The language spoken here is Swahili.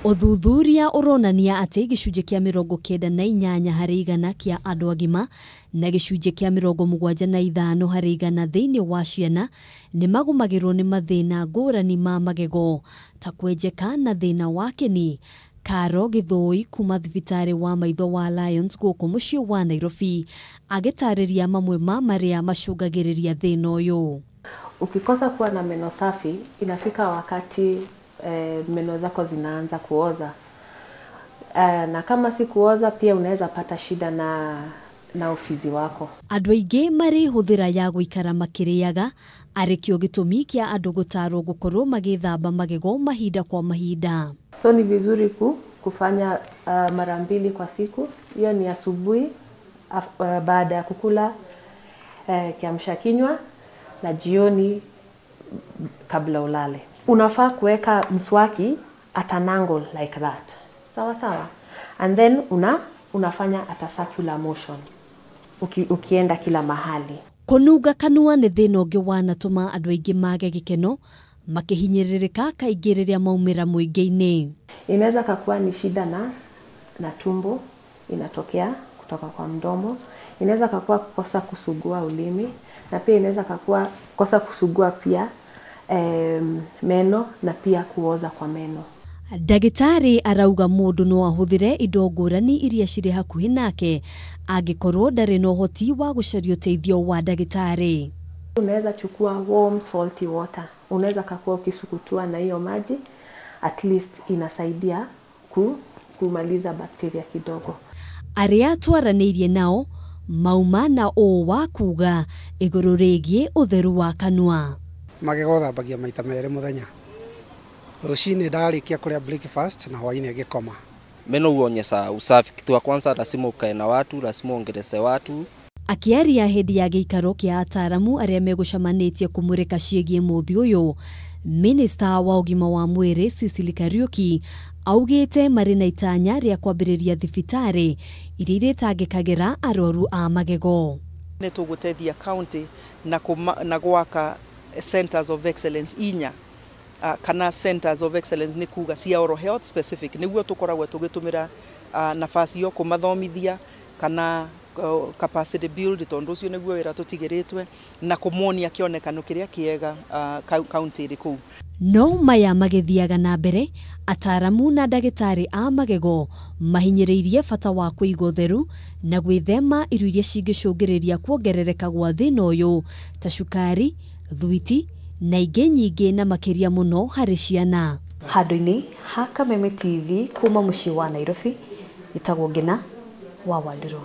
Uthuthuria uronania ati gicunje kia 98 harĩ igana kia andu agima na gicunje kia 75 harĩ igana thiini wa ciana ni magumagirwo ni mathina ngũrani ma magego ta kwenjeka na thina wa kĩni. Karo Githoi kuma thibitari wa maitho wa Lions gũkũ muciĩ wa Nairobi agĩtarĩria mamwe ma maria macungagĩrĩria thina ũyũ. Ukikosa kuwa na meno safi inafika wakati meno zako zinaanza kuoza. Na kama si kuoza pia unaweza pata shida na ufizi wako. Andũ aingĩ marĩ hũthĩra ya gũikara makĩrĩaga arĩkĩo gĩtũmi kĩa andũ gũtarwo gũkorwo magĩthamba magego mahinda kwa mahinda. So ni vizuri kufanya mara 2 kwa siku. Hiyo ni asubuhi baada ya kukula kiamsha kinywa na jioni kabla ulale. Unafaa kuweka mswaki at an angle like that. Sawa sawa. And then unafanya at a circular motion. Ukienda kila mahali. Kũnunga kanua nĩ thĩna ũngĩ wanatũma andũ aingĩ mage gĩkeno makĩhinyĩrĩrĩka kaingĩ rĩrĩa maumĩra mũingĩ-inĩ. Inaweza kuwa ni shida na tumbo inatokea kutoka kwa mdomo. Inaweza kuwa kukosa kusugua ulimi na pia inaweza kuwa kukosa kusugua pia meno na pia kuoza kwa meno. Ndagĩtarĩ arauga mũndũ no ahũthĩre indo ngũrani iria cirĩ hakuhĩ nake angĩkorwo ndarĩ na ũhoti wa gũcaria ũteithio wa ndagĩtarĩ. Unaweza chukua warm salty water. Unaweza kuwa ukisukutua na hiyo maji, at least inasaidia kumaliza bakteria kidogo. Arĩa twaranĩirie nao mauma na ũũ wa kuga igũrũ rĩgiĩ ũtheru wa kanua. Magego thambagia maita merĩ mũthenya. Rũcinĩ ndarĩkia kũrĩa breakfast na hwaĩ-inĩ ngĩkoma. Meno huonyesha usafi. Kitu ya kwanza lazima ukae na watu, lazima uongeleshe watu. Akiaria hĩndĩ ya gĩikaro kĩa ataramu arĩa megũcamanĩtie kũmũrĩka ciĩgiĩ mũthĩ ũyũ, Minister wa ũgima wa mwĩrĩ Cecily Kariuki augĩte marĩ na itanya rĩa kwambĩrĩria thibitarĩ iria iretangĩkagĩra arwaru a magego. Nĩ tũgũteithia county na gwaka centers of excellence inya. Kana centers of excellence ni kuga cia oral health specific niguo tukoragwo tugĩtũmĩra nafasi yo kũmathomithia kana capacity build tondu ucio niguo wĩra tũtigĩrĩtwe na kũmonia kĩonekano kĩrĩa kĩega county ĩrĩ kũu. No maya magĩthiaga na mbere, ataramu na ndagĩtarĩ a magego mahinyĩrĩirie bata wa kũiga ũtheru na gwĩthema irio iria cingĩcũngĩrĩria kuongerereka gwa thĩna ũyũ ta cukari, thuiti na ingĩ nyingĩ na makĩria mũno harĩ ciana. Handũ-inĩ ha Kameme TV kuma muciĩ wa Nairobi, itagwo Ngina wa Wandĩrwo.